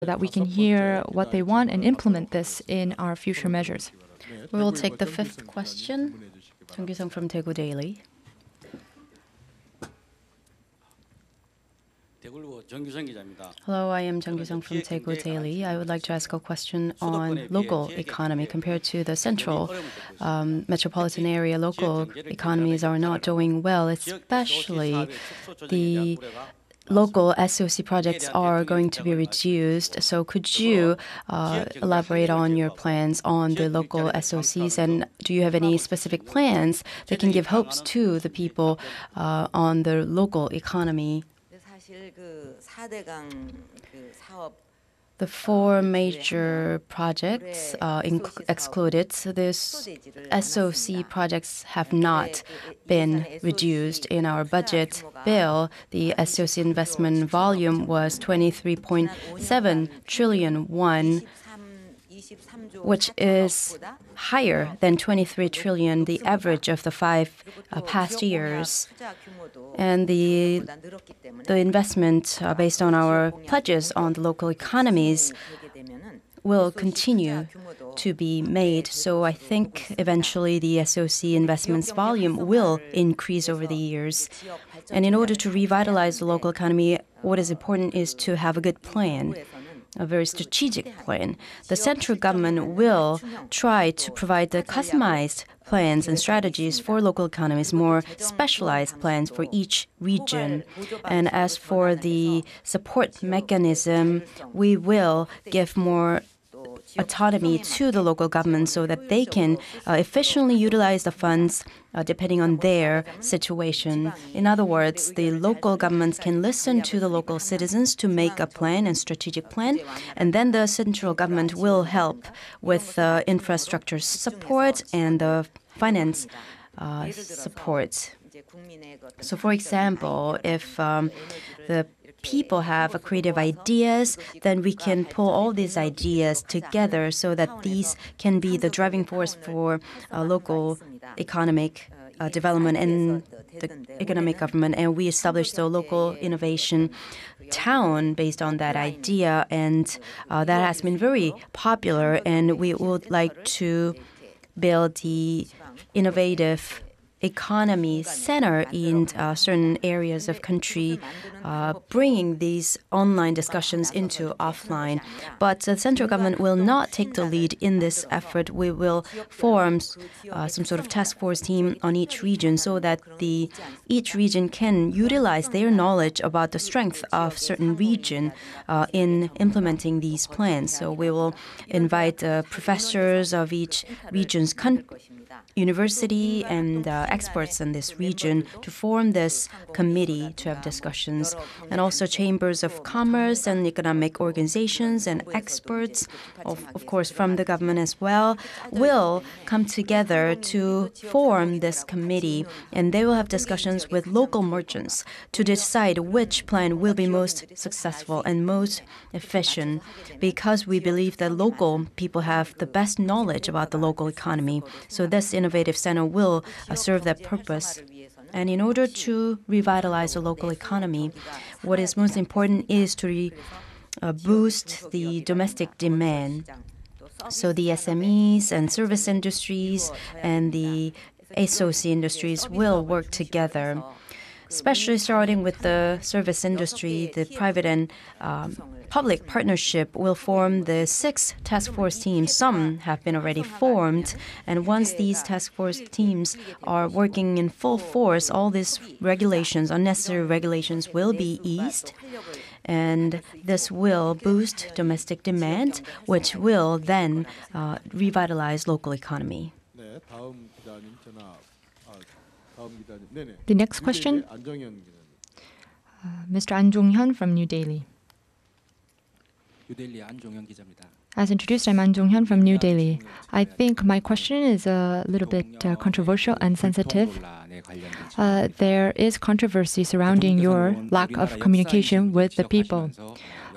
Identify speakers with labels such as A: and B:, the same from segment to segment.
A: that we can hear what they want and implement this in our future measures.
B: We will take the fifth question. 정규성 from Daegu Daily. Hello, I am Jung-Kyung from Daegu Daily. I would like to ask a question on local economy. Compared to the central metropolitan area, local economies are not doing well, especially the local SOC projects are going to be reduced. So could you elaborate on your plans on the local SOCs, and do you have any specific plans that can give hopes to the people on the local economy? The four major projects excluded, so this SOC projects have not been reduced. In our budget bill, the SOC investment volume was 23.7 trillion won, which is higher than 23 trillion, the average of the five past years. And the investment based on our pledges on the local economies will continue to be made. So I think eventually the SOC investments volume will increase over the years. And in order to revitalize the local economy, what is important is to have a good plan, a very strategic plan. The central government will try to provide the customized plans and strategies for local economies, more specialized plans for each region. And as for the support mechanism, we will give more autonomy to the local government so that they can efficiently utilize the funds depending on their situation. In other words, the local governments can listen to the local citizens to make a plan and strategic plan, and then the central government will help with infrastructure support and the finance support. So for example, if the people have creative ideas, then we can pull all these ideas together so that these can be the driving force for local economic development and the economic government. And we established the local innovation town based on that idea, and that has been very popular. And we would like to build the innovative economy center in certain areas of country, bringing these online discussions into offline. But the central government will not take the lead in this effort. We will form some sort of task force team on each region so that each region can utilize their knowledge about the strength of certain region in implementing these plans. So we will invite professors of each region's university and experts in this region to form this committee to have discussions. And also chambers of commerce and economic organizations and experts, of course from the government as well, will come together to form this committee, and they will have discussions with local merchants to decide which plan will be most successful and most efficient, because we believe that local people have the best knowledge about the local economy. So this innovative center will serve that purpose. And in order to revitalize the local economy, what is most important is to boost the domestic demand. So the SMEs and service industries and the SOC industries will work together, especially starting with the service industry. The private and public partnership will form the 6 task force teams. Some have been already formed, and once these task force teams are working in full force, all these regulations, unnecessary regulations, will be eased, and this will boost domestic demand, which will then revitalize local economy.
A: The next question, Mr. An Jong-hyun from New Delhi. As introduced, I'm An Jong-hyun from New Delhi. I think my question is a little bit controversial and sensitive. There is controversy surrounding your lack of communication with the people.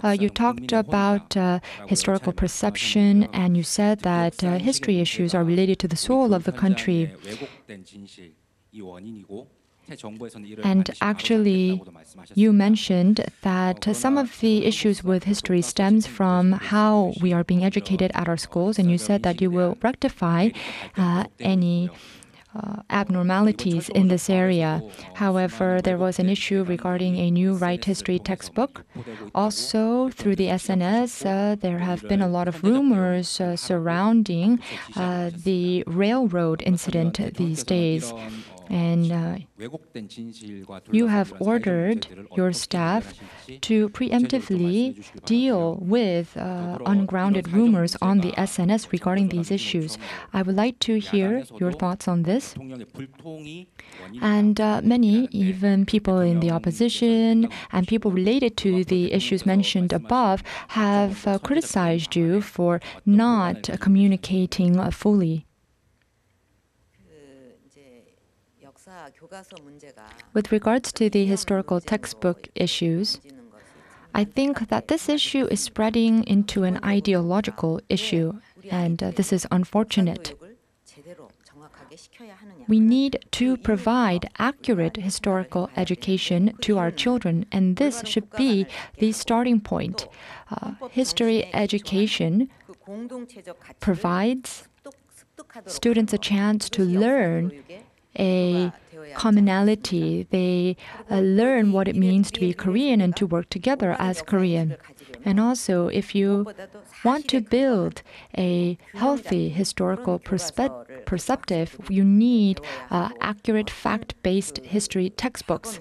A: You talked about historical perception, and you said that history issues are related to the soul of the country. And actually, you mentioned that some of the issues with history stems from how we are being educated at our schools, and you said that you will rectify any abnormalities in this area. However, there was an issue regarding a new right history textbook. Also, through the SNS, there have been a lot of rumors surrounding the railroad incident these days. And you have ordered your staff to preemptively deal with ungrounded rumors on the SNS regarding these issues. I would like to hear your thoughts on this. And many, even people in the opposition and people related to the issues mentioned above, have criticized you for not communicating fully. With regards to the historical textbook issues, I think that this issue is spreading into an ideological issue, and this is unfortunate. We need to provide accurate historical education to our children, and this should be the starting point. History education provides students a chance to learn a commonality. They learn what it means to be Korean and to work together as Korean. And also, if you want to build a healthy historical perspective, you need accurate fact-based history textbooks.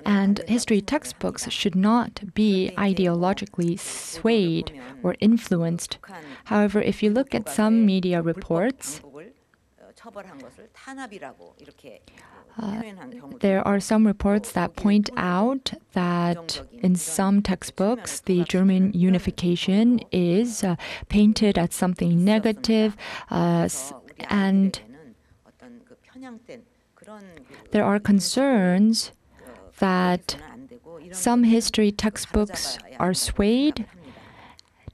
A: And history textbooks should not be ideologically swayed or influenced. However, if you look at some media reports, there are some reports that point out that in some textbooks, the German unification is painted as something negative, and there are concerns that some history textbooks are swayed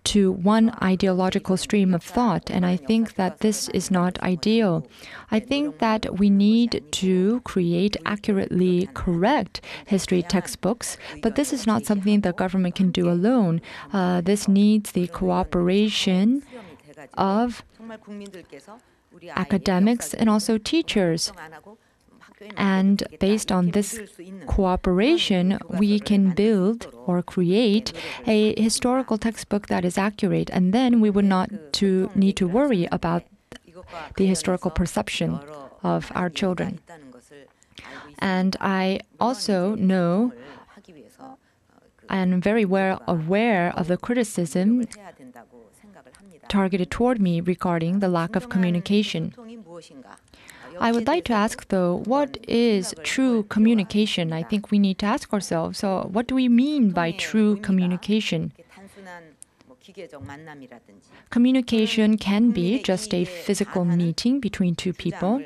A: to one ideological stream of thought, and I think that this is not ideal. I think that we need to create accurately correct history textbooks, but this is not something the government can do alone. This needs the cooperation of academics and also teachers. And based on this cooperation, we can build or create a historical textbook that is accurate, and then we would not need to worry about the historical perception of our children. And I also know and am very well aware of the criticism targeted toward me regarding the lack of communication. I would like to ask, though, what is true communication? I think we need to ask ourselves, so what do we mean by true communication? Communication can be just a physical meeting between two people,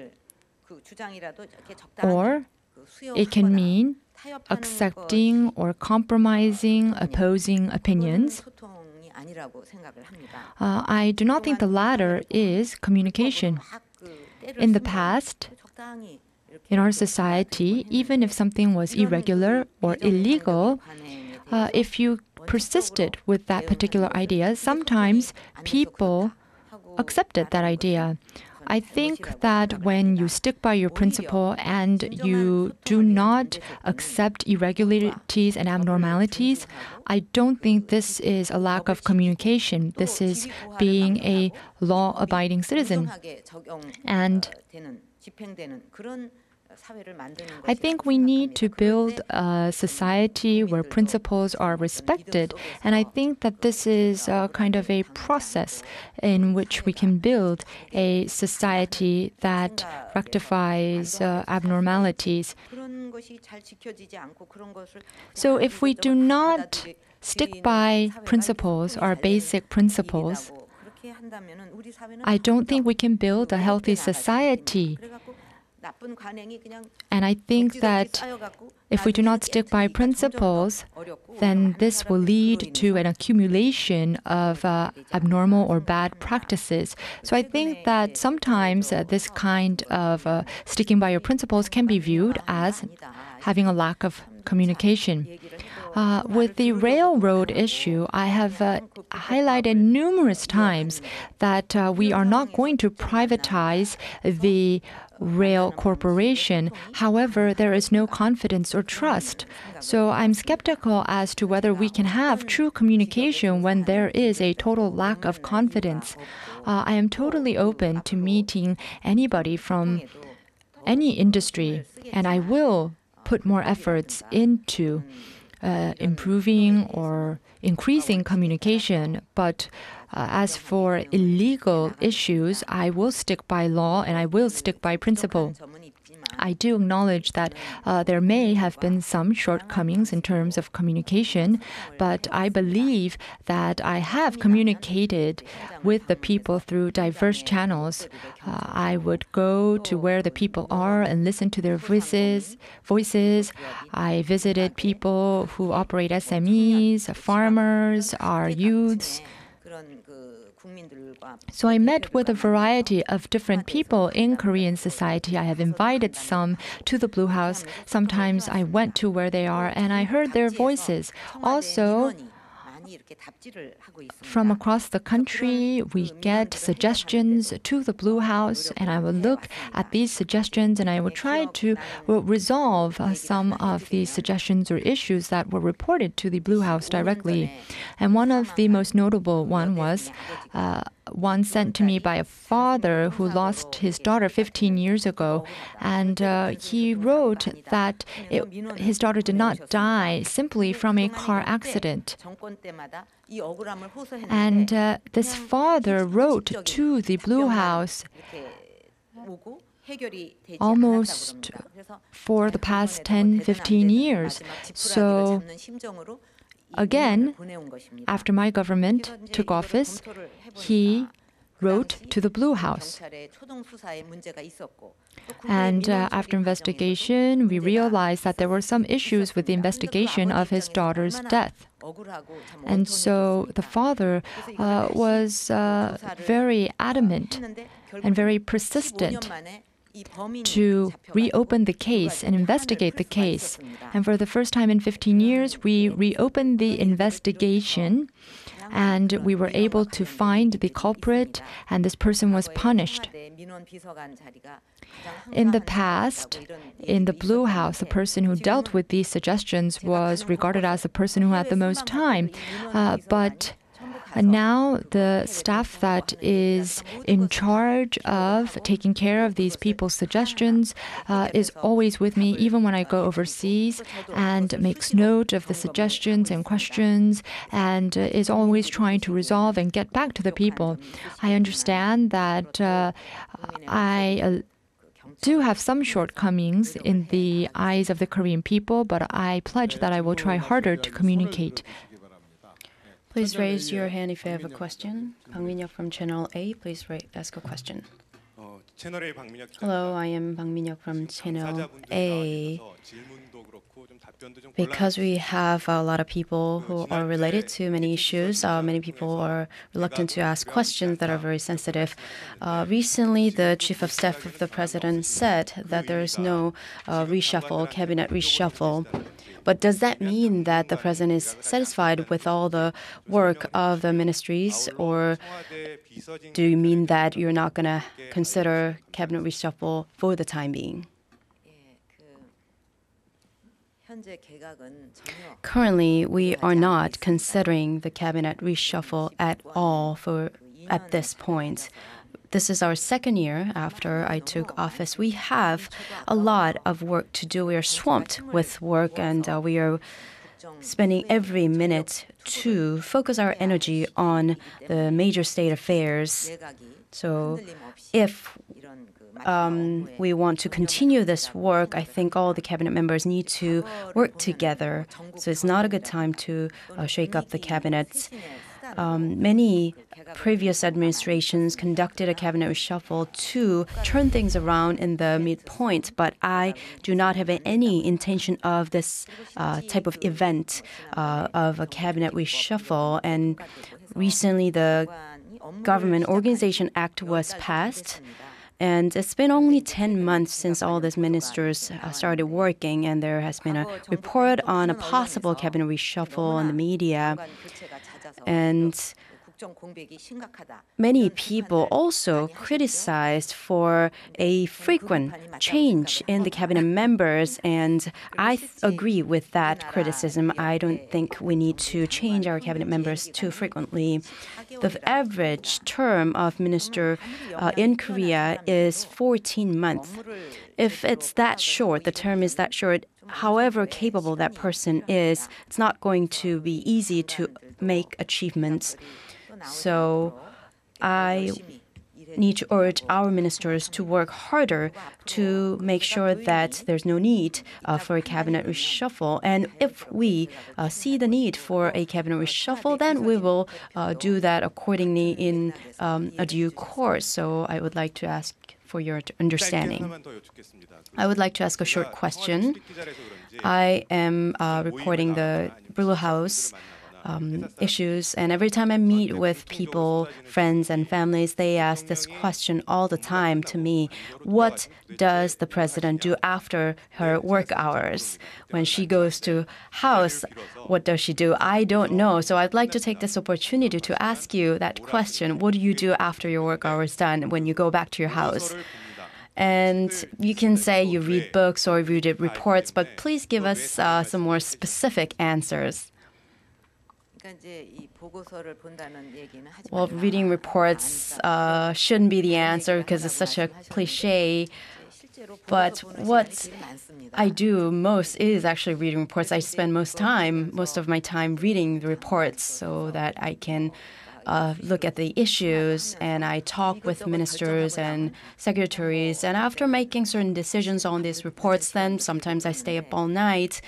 A: or it can mean accepting or compromising opposing opinions. I do not think the latter is communication. In the past, in our society, even if something was irregular or illegal, if you persisted with that particular idea, sometimes people accepted that idea. I think that when you stick by your principle and you do not accept irregularities and abnormalities, I don't think this is a lack of communication. This is being a law-abiding citizen. And I think we need to build a society where principles are respected, and I think that this is kind of a process in which we can build a society that rectifies abnormalities. So if we do not stick by principles, our basic principles, I don't think we can build a healthy society. And I think that if we do not stick by principles, then this will lead to an accumulation of abnormal or bad practices. So I think that sometimes this kind of sticking by your principles can be viewed as having a lack of communication. With the railroad issue, I have highlighted numerous times that we are not going to privatize the rail corporation. However, there is no confidence or trust. So I'm skeptical as to whether we can have true communication when there is a total lack of confidence. I am totally open to meeting anybody from any industry, and I will put more efforts into improving or increasing communication. But as for illegal issues, I will stick by law and I will stick by principle. I do acknowledge that there may have been some shortcomings in terms of communication, but I believe that I have communicated with the people through diverse channels. I would go to where the people are and listen to their voices. I visited people who operate SMEs, farmers, our youths. So I met with a variety of different people in Korean society. I have invited some to the Blue House. Sometimes I went to where they are and I heard their voices. Also, from across the country, we get suggestions to the Blue House, and I will look at these suggestions and I will try to resolve some of these suggestions or issues that were reported to the Blue House directly. And one of the most notable one was one sent to me by a father who lost his daughter 15 years ago. And he wrote that his daughter did not die simply from a car accident. And this father wrote to the Blue House almost for the past 10, 15 years. So again, after my government took office, he wrote to the Blue House. And after investigation, we realized that there were some issues with the investigation of his daughter's death. And so the father was very adamant and very persistent to reopen the case and investigate the case. And for the first time in 15 years, we reopened the investigation and we were able to find the culprit, and this person was punished. In the past, in the Blue House, the person who dealt with these suggestions was regarded as the person who had the most time. But now the staff that is in charge of taking care of these people's suggestions is always with me, even when I go overseas, and makes note of the suggestions and questions, and is always trying to resolve and get back to the people. I understand that I do have some shortcomings in the eyes of the Korean people, but I pledge that I will try harder to communicate.
B: Please raise your hand if you have a question. Bang Min-hyuk from Channel A, please ask a question. Hello, I am Bang Min-hyuk from Channel A. Because we have a lot of people who are related to many issues, many people are reluctant to ask questions that are very sensitive. Recently, the Chief of Staff of the President said that there is no cabinet reshuffle. But does that mean that the President is satisfied with all the work of the ministries, or do you mean that you're not going to consider cabinet reshuffle for the time being? Currently, we are not considering the cabinet reshuffle at all at this point. This is our second year after I took office. We have a lot of work to do. We are swamped with work, and we are spending every minute to focus our energy on the major state affairs. So if we want to continue this work, I think all the cabinet members need to work together. So it's not a good time to shake up the cabinet. Many previous administrations conducted a cabinet reshuffle to turn things around in the midpoint, but I do not have any intention of this type of event of a cabinet reshuffle. And recently, the Government Organization Act was passed. And it's been only 10 months since all these ministers started working, and there has been a report on a possible cabinet reshuffle in the media. And many people also criticized for a frequent change in the cabinet members, and I agree with that criticism. I don't think we need to change our cabinet members too frequently. The average term of minister in Korea is 14 months. If it's that short, the term is that short, however capable that person is, it's not going to be easy to make achievements. So I need to urge our ministers to work harder to make sure that there's no need for a cabinet reshuffle. And if we see the need for a cabinet reshuffle, then we will do that accordingly in a due course. So I would like to ask for your understanding. I would like to ask a short question. I am reporting the Blue House issues, and every time I meet with people, friends and families, they ask this question all the time to me: what does the president do after her work hours? When she goes to house, what does she do? I don't know. So I'd like to take this opportunity to ask you that question. What do you do after your work hours done when you go back to your house? And you can say you read books or read reports, but please give us some more specific answers. Well, reading reports shouldn't be the answer because it's such a cliche. But what I do most is actually reading reports. I spend most of my time reading the reports so that I can look at the issues, and I talk with ministers and secretaries. And after making certain decisions on these reports, then sometimes I stay up all night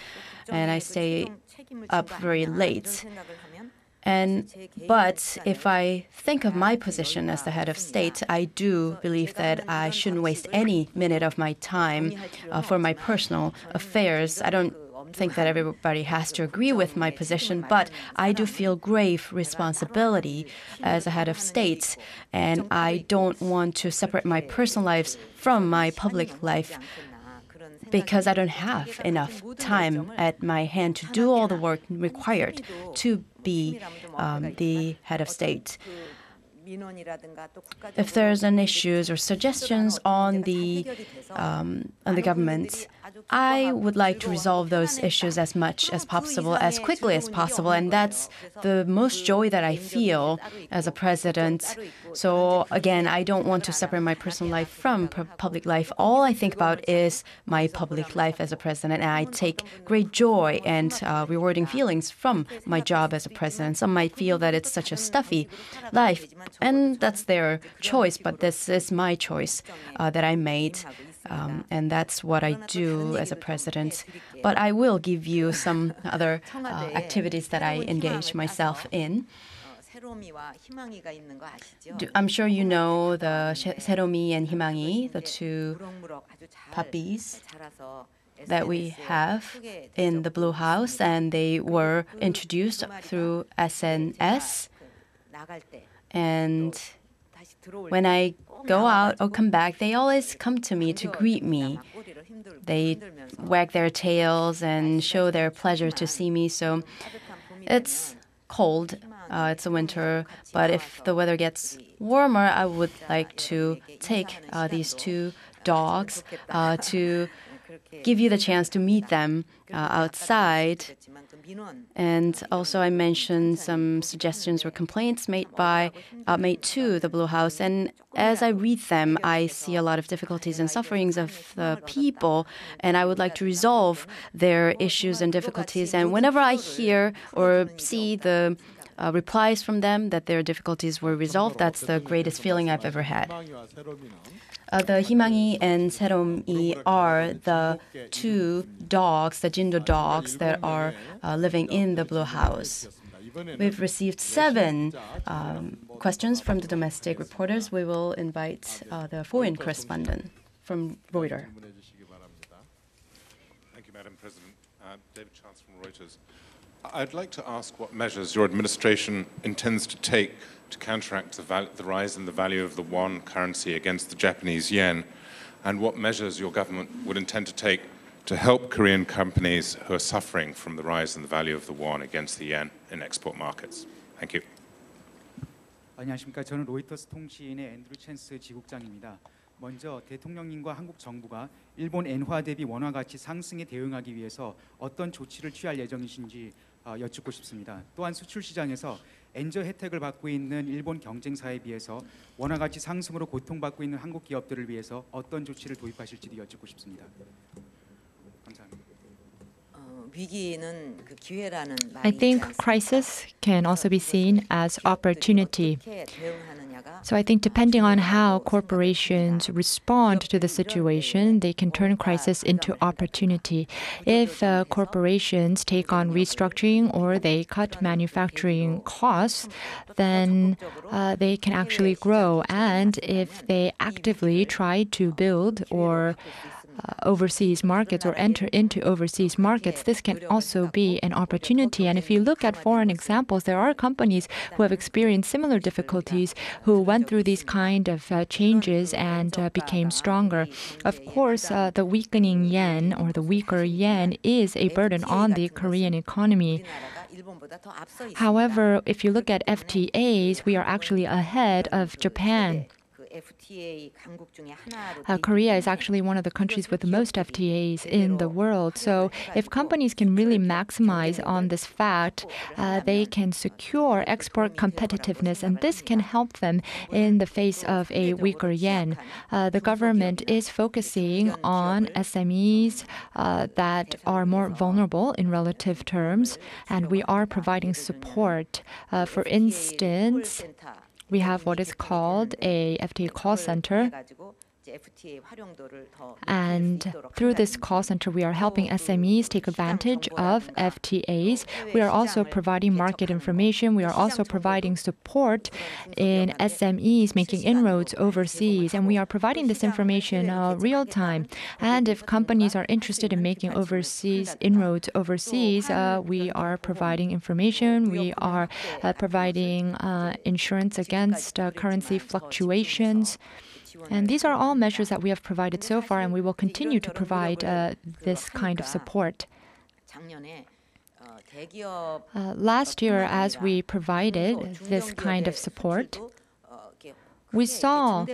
B: and I stay up very late. But if I think of my position as the head of state, I do believe that I shouldn't waste any minute of my time for my personal affairs. I don't think that everybody has to agree with my position, but I do feel grave responsibility as a head of state, and I don't want to separate my personal lives from my public life, because I don't have enough time at my hand to do all the work required to be the head of state. If there's an issues or suggestions on the government, I would like to resolve those issues as much as possible, as quickly as possible, and that's the most joy that I feel as a president. So again, I don't want to separate my personal life from public life. All I think about is my public life as a president, and I take great joy and rewarding feelings from my job as a president. Some might feel that it's such a stuffy life, and that's their choice, but this is my choice that I made, and that's what I do as a president. But I will give you some other activities that I engage myself in. I'm sure you know the Seromi and Himangi, the two puppies that we have in the Blue House, and they were introduced through SNS. And when I go out or come back, they always come to me to greet me. They wag their tails and show their pleasure to see me. So it's cold, it's a winter, but if the weather gets warmer, I would like to take these two dogs to give you the chance to meet them outside. And also I mentioned some suggestions or complaints made to the Blue House. And as I read them, I see a lot of difficulties and sufferings of the people, and I would like to resolve their issues and difficulties. And whenever I hear or see the replies from them that their difficulties were resolved, that's the greatest feeling I've ever had. The Himangi and Seromi are the two dogs, the Jindo dogs, that are living in the Blue House. We've received 7 questions from the domestic reporters. We will invite the foreign correspondent from Reuters.
C: Thank you, Madam President. David Chance from Reuters. I'd like to ask what measures your administration intends to take to counteract the rise in the value of the won currency against the Japanese yen, and what measures your government would intend to take to help Korean companies who are suffering from the rise in the value of the won against the yen in export markets. Thank you.
D: 안녕하십니까. 저는 로이터스 통신의 앤드루 챈스 지국장입니다. 먼저 대통령님과 한국 정부가 일본 엔화 대비 원화 가치 상승에 대응하기 위해서 어떤 조치를 취할 예정이신지 여쭙고 싶습니다. 또한 수출 시장에서 엔저 혜택을 받고 있는 일본 경쟁사에 비해서 원화 가치 상승으로 고통받고 있는 한국 기업들을 위해서 어떤 조치를 도입하실지도 여쭙고 싶습니다. 감사합니다.
A: I think crisis can also be seen as opportunity. So I think depending on how corporations respond to the situation, they can turn crisis into opportunity. If corporations take on restructuring or they cut manufacturing costs, then they can actually grow. And if they actively try to build or overseas markets or enter into overseas markets, this can also be an opportunity. And if you look at foreign examples, there are companies who have experienced similar difficulties, who went through these kind of changes and became stronger. Of course, the weakening yen or the weaker yen is a burden on the Korean economy. However, if you look at FTAs, we are actually ahead of Japan. Korea is actually one of the countries with the most FTAs in the world. So if companies can really maximize on this fact, they can secure export competitiveness, and this can help them in the face of a weaker yen. The government is focusing on SMEs that are more vulnerable in relative terms, and we are providing support. For instance, we have what is called a FTA call center. And through this call center, we are helping SMEs take advantage of FTAs. We are also providing market information. We are also providing support in SMEs making inroads overseas. And we are providing this information real time. And if companies are interested in making overseas inroads overseas, we are providing information. We are providing insurance against currency fluctuations. And these are all measures that we have provided so far, and we will continue to provide this kind of support. Last year, as we provided this kind of support, we saw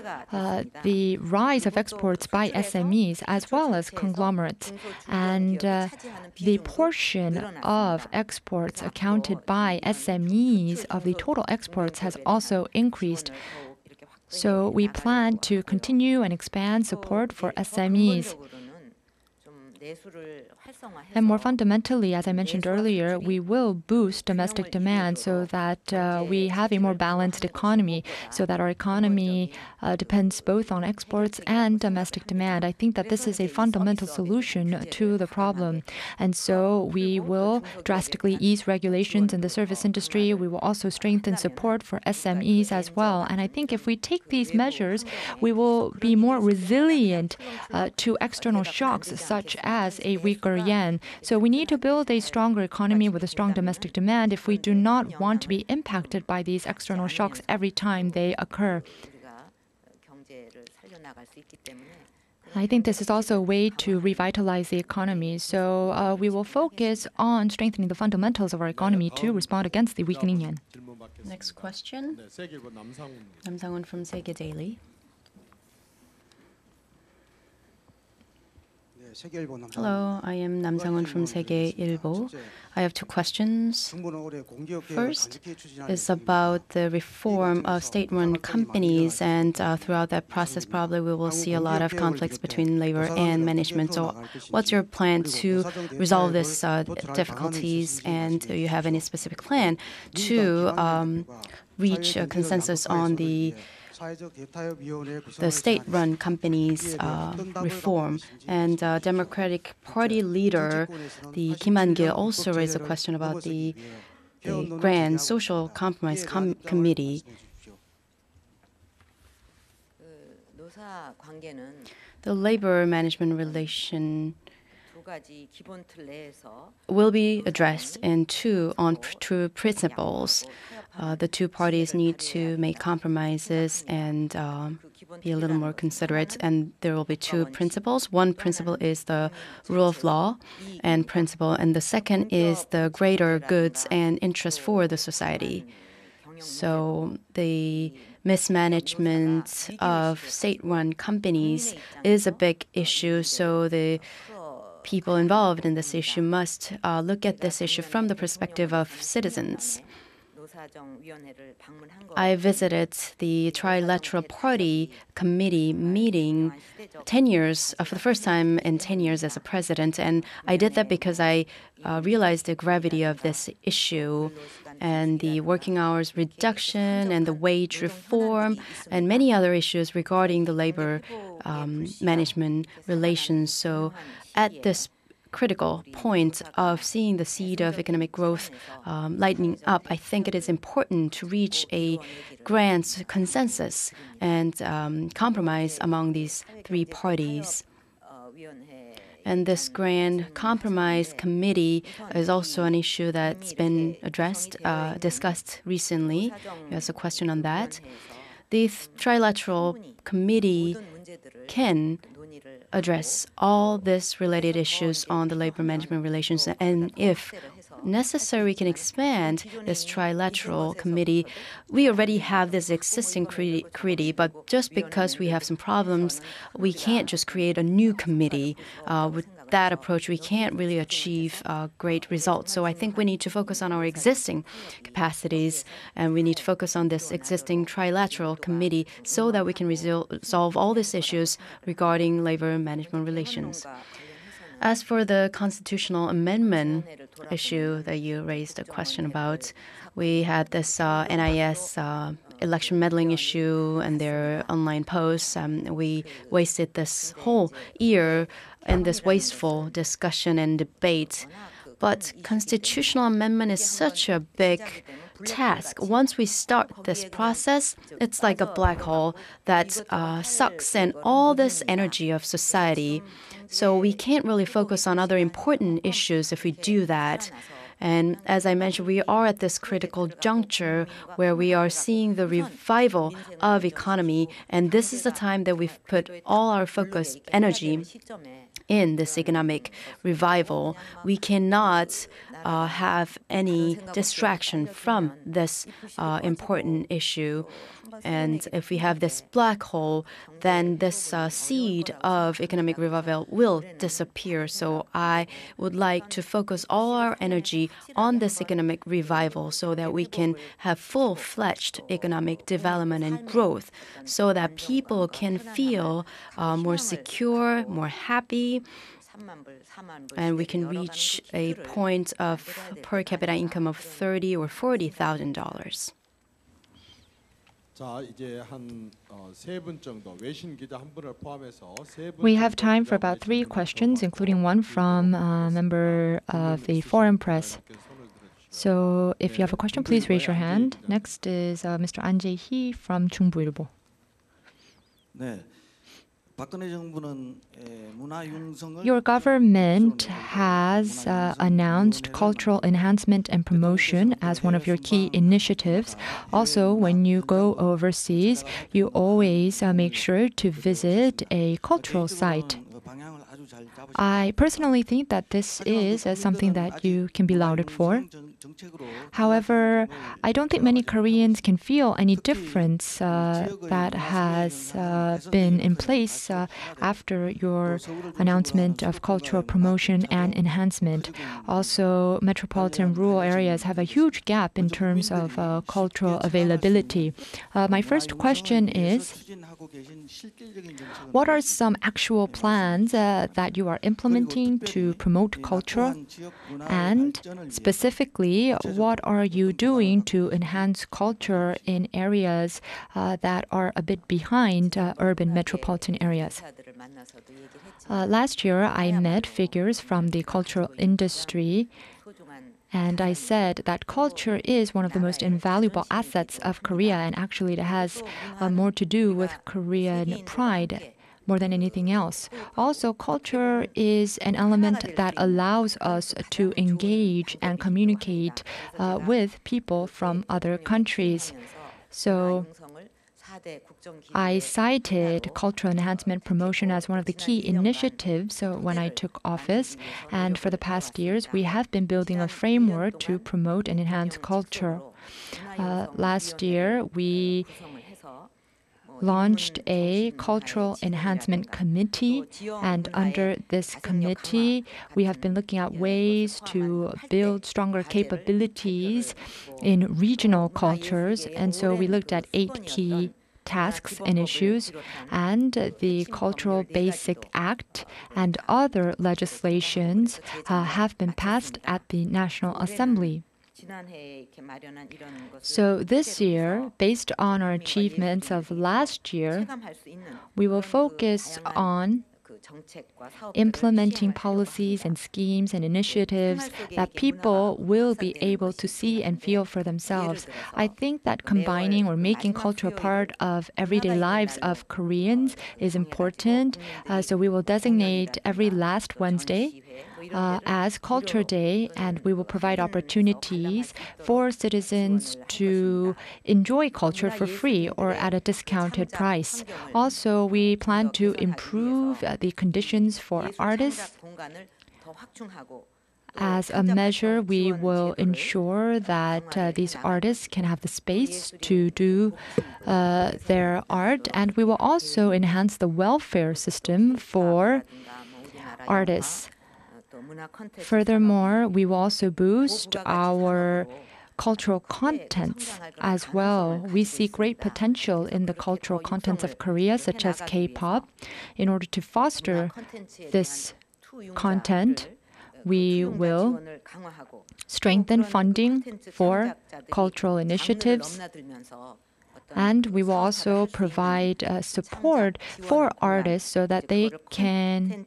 A: the rise of exports by SMEs as well as conglomerates. And the portion of exports accounted by SMEs of the total exports has also increased. So we plan to continue and expand support for SMEs. And more fundamentally, as I mentioned earlier, we will boost domestic demand so that we have a more balanced economy, so that our economy depends both on exports and domestic demand. I think that this is a fundamental solution to the problem. And so we will drastically ease regulations in the service industry. We will also strengthen support for SMEs as well. And I think if we take these measures, we will be more resilient to external shocks such as a weaker yen. So we need to build a stronger economy with a strong domestic demand if we do not want to be impacted by these external shocks every time they occur. I think this is also a way to revitalize the economy. So we will focus on strengthening the fundamentals of our economy to respond against the weakening yen.
B: Next question. 남상훈 from Segue Daily. Hello, I am Nam Sang-won from Segeilbo. I have 2 questions. First is about the reform of state-run companies, and throughout that process, probably we will see a lot of conflicts between labor and management. So what's your plan to resolve these difficulties, and do you have any specific plan to reach a consensus on the state-run companies reform? And Democratic Party leader, the Kim Han-gil, also raised a question about the the Grand Social Compromise Committee. The labor management relation will be addressed in two principles. The two parties need to make compromises and be a little more considerate, and there will be two principles. One principle is the rule of law and the second is the greater goods and interest for the society. So the mismanagement of state-run companies is a big issue, so the people involved in this issue must look at this issue from the perspective of citizens. I visited the Trilateral Party Committee meeting 10 years, for the first time in 10 years as a president, and I did that because I realized the gravity of this issue and the working hours reduction and the wage reform and many other issues regarding the labor management relations. So at this critical point of seeing the seed of economic growth lightening up, I think it is important to reach a grand consensus and compromise among these three parties. And this Grand Compromise Committee is also an issue that's been discussed recently. There's a question on that. The Trilateral Committee can address all these related issues on the labor management relations, and if necessary, we can expand this trilateral committee. We already have this existing committee, but just because we have some problems, we can't just create a new committee. With that approach, we can't really achieve great results. So I think we need to focus on our existing capacities, and we need to focus on this existing trilateral committee so that we can resolve all these issues regarding labor management relations. As for the constitutional amendment issue that you raised a question about, we had this NIS election meddling issue and their online posts. We wasted this whole year in this wasteful discussion and debate. But constitutional amendment is such a big task. Once we start this process, it's like a black hole that sucks in all this energy of society. So we can't really focus on other important issues if we do that. And as I mentioned, we are at this critical juncture where we are seeing the revival of economy, and this is the time that we've put all our focus energy in this economic revival. We cannot have any distraction from this important issue. And if we have this black hole, then this seed of economic revival will disappear. So I would like to focus all our energy on this economic revival so that we can have full-fledged economic development and growth, so that people can feel more secure, more happy, and we can reach a point of per capita income of $30,000 or $40,000.
A: We have time for about 3 questions, including one from a member of the foreign press. So if you have a question, please raise your hand. Next is Mr. An Jae-hee from 중부일보. Your government has announced cultural enhancement and promotion as one of your key initiatives. Also, when you go overseas, you always make sure to visit a cultural site. I personally think that this is something that you can be lauded for. However, I don't think many Koreans can feel any difference that has been in place after your announcement of cultural promotion and enhancement. Also, metropolitan rural areas have a huge gap in terms of cultural availability. My first question is, what are some actual plans that you are implementing to promote culture? And specifically, what are you doing to enhance culture in areas that are a bit behind urban metropolitan areas? Last year, I met figures from the cultural industry, And I said that culture is one of the most invaluable assets of Korea, and actually it has more to do with Korean pride more than anything else. Also, culture is an element that allows us to engage and communicate with people from other countries. So I cited cultural enhancement promotion as one of the key initiatives when I took office. And for the past years, we have been building a framework to promote and enhance culture. Last year, we launched a cultural enhancement committee, and under this committee we have been looking at ways to build stronger capabilities in regional cultures, and so we looked at 8 key tasks and issues, and the Cultural Basic Act and other legislations have been passed at the National Assembly. So this year, based on our achievements of last year, we will focus on implementing policies and schemes and initiatives that people will be able to see and feel for themselves. I think that combining or making culture a part of everyday lives of Koreans is important. So we will designate every last Wednesday as Culture Day, and we will provide opportunities for citizens to enjoy culture for free or at a discounted price. Also, we plan to improve the conditions for artists. As a measure, we will ensure that these artists can have the space to do their art, and we will also enhance the welfare system for artists. Furthermore, we will also boost our cultural contents as well. We see great potential in the cultural contents of Korea, such as K-pop. In order to foster this content, we will strengthen funding for cultural initiatives, and we will also provide support for artists so that they can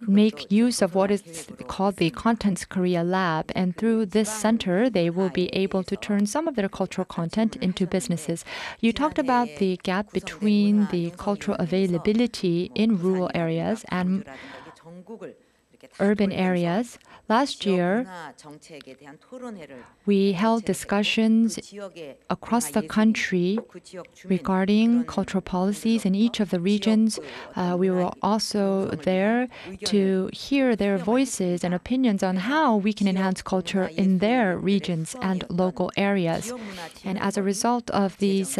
A: make use of what is called the Contents Korea Lab. And through this center, they will be able to turn some of their cultural content into businesses. You talked about the gap between the cultural availability in rural areas and urban areas. Last year, we held discussions across the country regarding cultural policies in each of the regions. We were also there to hear their voices and opinions on how we can enhance culture in their regions and local areas. And as a result of these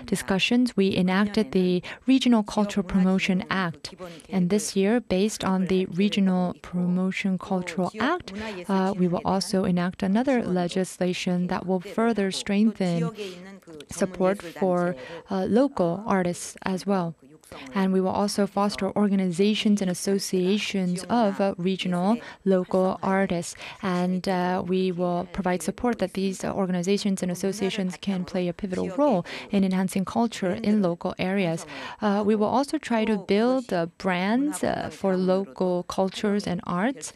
A: discussions, we enacted the Regional Cultural Promotion Act. And this year, based on the Regional Promotion Cultural Act, we will also enact another legislation that will further strengthen support for local artists as well. And we will also foster organizations and associations of regional local artists. And we will provide support that these organizations and associations can play a pivotal role in enhancing culture in local areas. We will also try to build brands for local cultures and arts.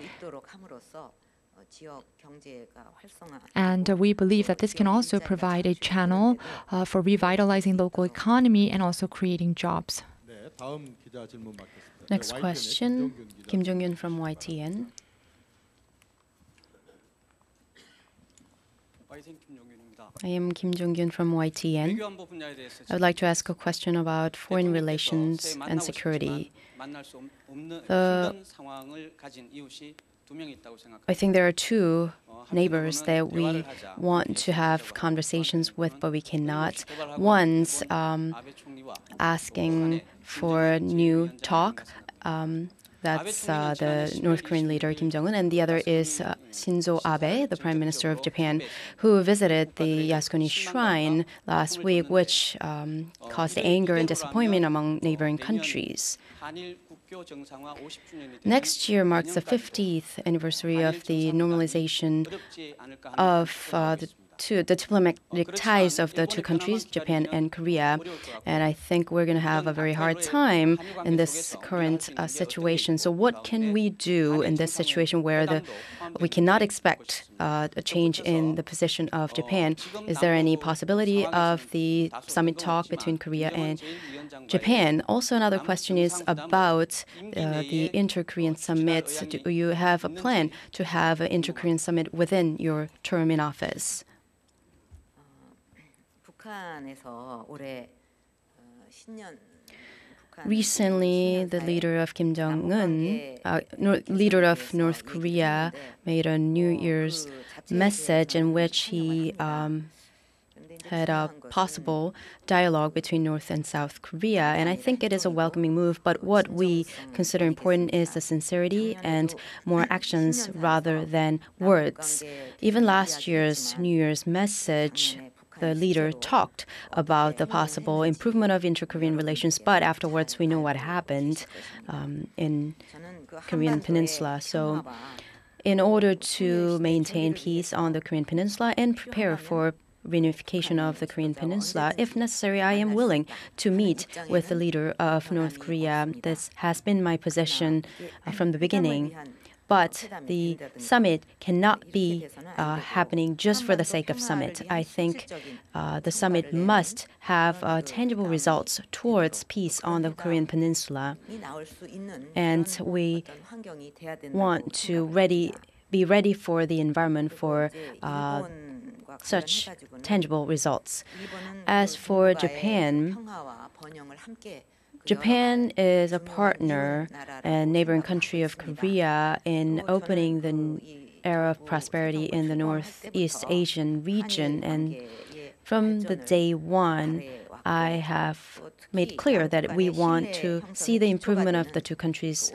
A: And we believe that this can also provide a channel for revitalizing local economy and also creating jobs.
B: Next question, Kim Jong-yun from YTN. I am Kim Jong-yun from YTN. I would like to ask a question about foreign relations and security. I think there are two neighbors that we want to have conversations with, but we cannot. One's asking for new talk. That's the North Korean leader Kim Jong-un, and the other is Shinzo Abe, the Prime Minister of Japan, who visited the Yasukuni Shrine last week, which caused anger and disappointment among neighboring countries. Next year marks the 50th anniversary of the normalization of the the diplomatic ties of the two countries, Japan and Korea. And I think we're going to have a very hard time in this current situation. So what can we do in this situation where we cannot expect a change in the position of Japan? Is there any possibility of the summit talk between Korea and Japan? Also, another question is about the Inter-Korean summit. Do you have a plan to have an Inter-Korean summit within your term in office? Recently, the leader of Kim Jong-un, leader of North Korea, made a New Year's message in which he had a possible dialogue between North and South Korea. And I think it is a welcoming move. But what we consider important is the sincerity and more actions rather than words. Even last year's New Year's message, the leader talked about the possible improvement of inter-Korean relations, but afterwards we know what happened in Korean Peninsula. So in order to maintain peace on the Korean Peninsula and prepare for reunification of the Korean Peninsula, if necessary, I am willing to meet with the leader of North Korea. This has been my position from the beginning. But the summit cannot be happening just for the sake of summit. I think the summit must have tangible results towards peace on the Korean Peninsula. And we want to be ready for the environment for such tangible results. As for Japan, Japan is a partner and neighboring country of Korea in opening the era of prosperity in the Northeast Asian region. And from the day one, I have made clear that we want to see the improvement of the two countries.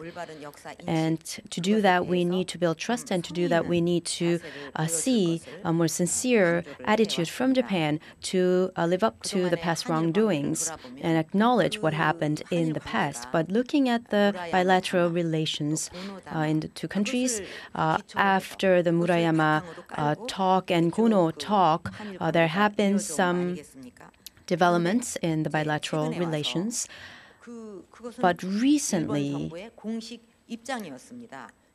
B: And to do that, we need to build trust, and to do that, we need to see a more sincere attitude from Japan to live up to the past wrongdoings and acknowledge what happened in the past. But looking at the bilateral relations in the two countries, after the Murayama talk and Kono talk, there have been some developments in the bilateral relations. But recently,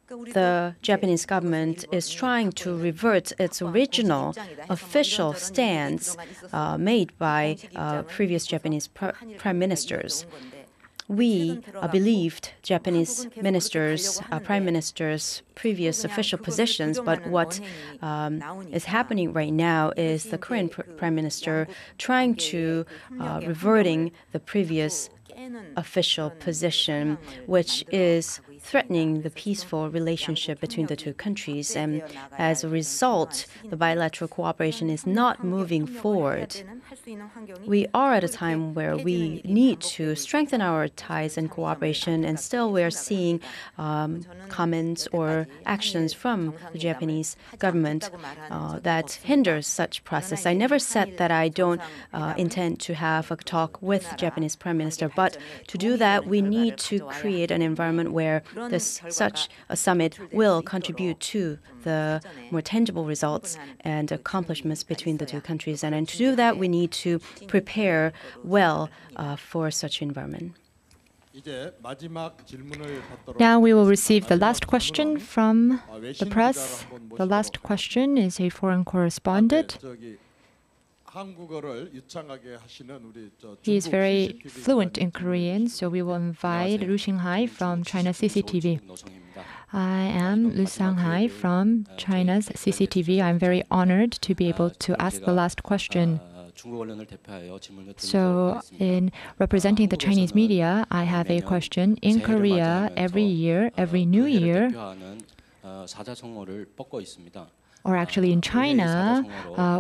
B: the Japanese government is trying to revert its original official stance made by previous Japanese prime ministers. We believed Japanese ministers, prime ministers' previous official positions, but what is happening right now is the Korean prime minister trying to reverting the previous official position, which is threatening the peaceful relationship between the two countries. And as a result, the bilateral cooperation is not moving forward. We are at a time where we need to strengthen our ties and cooperation, and still we are seeing comments or actions from the Japanese government that hinders such process. I never said that I don't intend to have a talk with the Japanese Prime Minister, but to do that, we need to create an environment where such a summit will contribute to the more tangible results and accomplishments between the two countries. And to do that, we need to prepare well for such environment.
A: Now we will receive the last question from the press. The last question is a foreign correspondent. He is very fluent in Korean, so we will invite Ru Xinghai from China CCTV. I am Ru Xinghai from China's CCTV. I'm very honored to be able to ask the last question. So, in representing the Chinese media, I have a question. In Korea, every year, every New Year, or actually in China,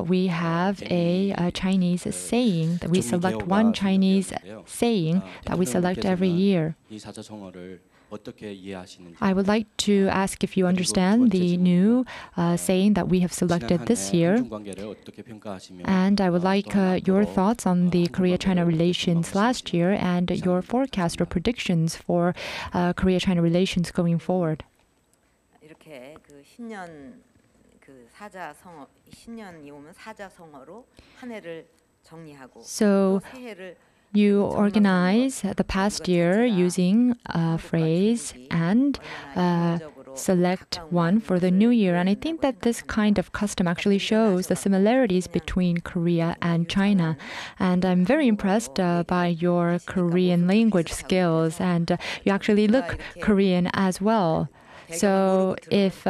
A: we have a Chinese saying that we select one Chinese saying that we select every year. I would like to ask if you understand the new saying that we have selected this year. And I would like your thoughts on the Korea-China relations last year and your forecast or predictions for Korea-China relations going forward. So you organize the past year using a phrase and select one for the new year. And I think that this kind of custom actually shows the similarities between Korea and China. And I'm very impressed by your Korean language skills. And you actually look Korean as well. So if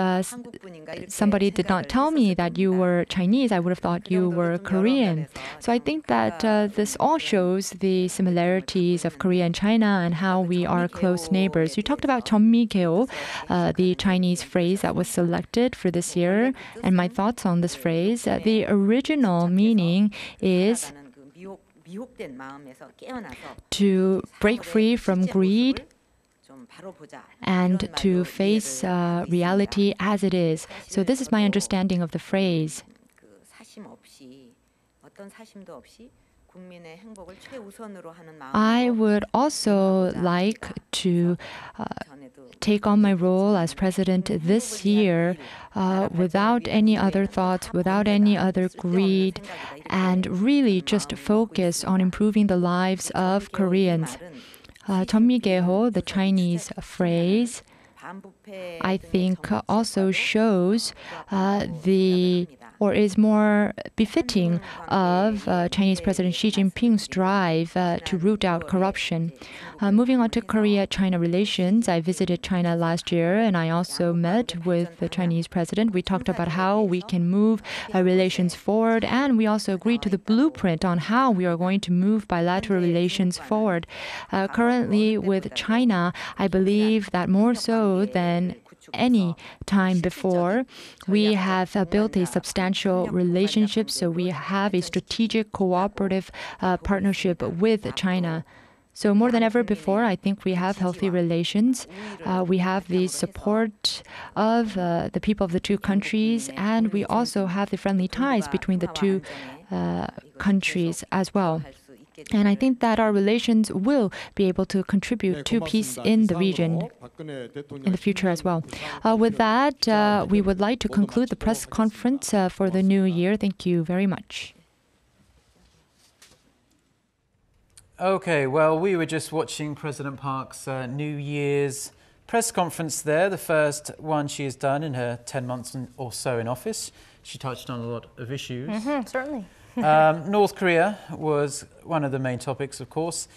A: somebody did not tell me that you were Chinese, I would have thought you were Korean. So I think that this all shows the similarities of Korea and China and how we are close neighbors. You talked about 전미개오, the Chinese phrase that was selected for this year, and my thoughts on this phrase. The original meaning is to break free from greed and to face reality as it is. So this is my understanding of the phrase. I would also like to take on my role as president this year without any other thoughts, without any other greed, and really just focus on improving the lives of Koreans. 전미개호, the Chinese phrase, I think also shows or is more befitting of Chinese President Xi Jinping's drive to root out corruption. Moving on to Korea-China relations, I visited China last year and I also met with the Chinese president. We talked about how we can move relations forward, and we also agreed to the blueprint on how we are going to move bilateral relations forward. Currently with China, I believe that more so than any time before, we have built a substantial relationship, so we have a strategic cooperative partnership with China. So more than ever before, I think we have healthy relations. We have the support of the people of the two countries, and we also have the friendly ties between the two countries as well. And I think that our relations will be able to contribute to peace in the region in the future as well. With that, we would like to conclude the press conference for the new year. Thank you very much.
E: Okay, well, we were just watching President Park's New Year's press conference there, the first one she has done in her 10 months or so in office. She touched on a lot of issues.
F: Certainly.
E: North Korea was one of the main topics, of course.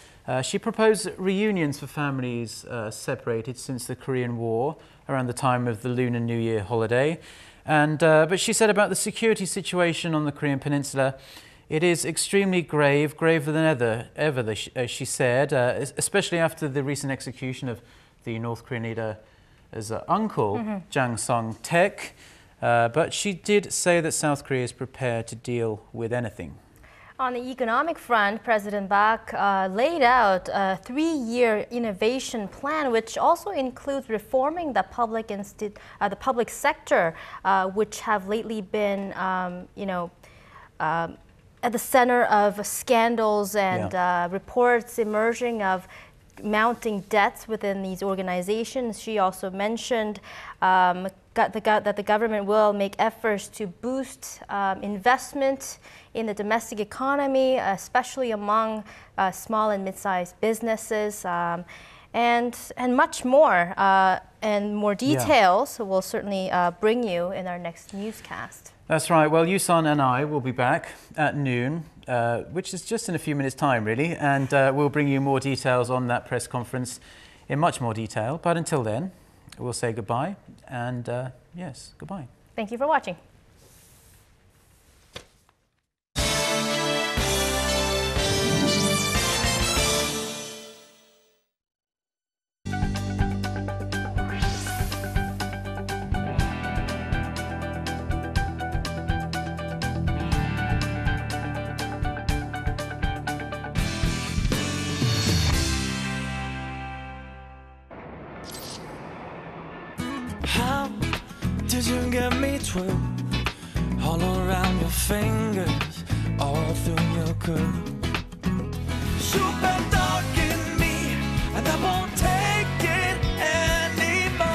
E: She proposed reunions for families separated since the Korean War around the time of the Lunar New Year holiday. But she said about the security situation on the Korean Peninsula, it is extremely grave, graver than ever, she said, especially after the recent execution of the North Korean leader's uncle, Jang Song-taek. But she did say that South Korea is prepared to deal with anything.
F: On the economic front, President Park laid out a 3-year innovation plan, which also includes reforming the public sector, which have lately been, at the center of scandals and reports emerging of mounting debts within these organizations. She also mentioned that the government will make efforts to boost investment in the domestic economy, especially among small and mid-sized businesses, and much more. And more details we'll certainly bring you in our next newscast.
E: That's right. Well, Yusan and I will be back at noon, which is just in a few minutes' time, really, and we'll bring you more details on that press conference in much more detail. But until then, we'll say goodbye, and yes, goodbye.
F: Thank you for watching.
G: How did you get me through? All around your fingers, all through your curve. You've been dark in me, and I won't take it anymore.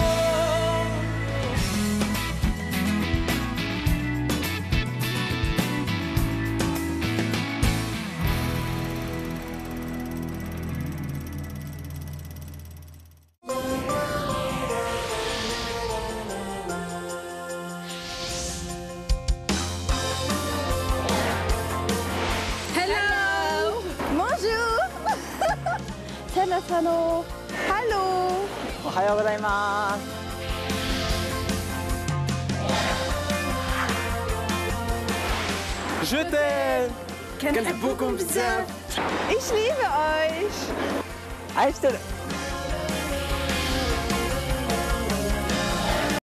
H: 皆さん、Hallo.
I: おはようございます.
G: Je t'aime. Quel beau comme ça.
H: Ich liebe euch.
I: 愛してる.